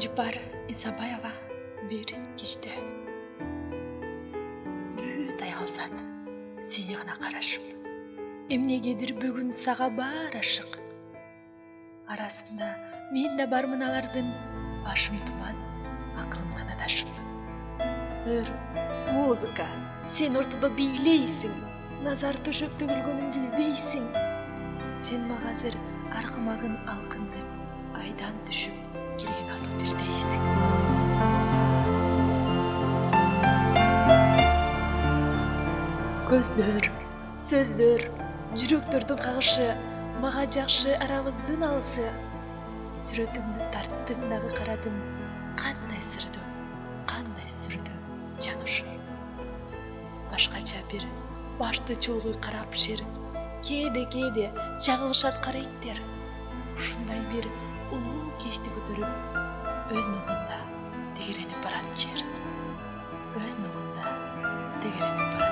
Жыпар Исабаева бир кечте. Бүт аялзат, сени гана карашып. Эмнегедир бүгүн сага бар ашык. Арасында мен да бармын алардын, башым туман, акылымдан адашып. Өр, музыка, сен ортодо бийлейсиң, назар төшөп төгүлгөнүн билбейсиң. Сен мага азыр аркымагын алкындып, айдан түшүп келген асыл бирдейсиң. Көздөр, сөздөр, жүрөктөрдүн кагышы, мага жакшы арабыздын алысы. Сүрөтүңдү тарттым дагы карадым, кандай сүрдү жан ушу. Башкача бир башты чулгуй карап шер, кээде чагылышат каректер. Ушундай бир улуу кечти көтөрүп, өз нугунда тегеренип барат жер. Өз нугунда тегеренип барат.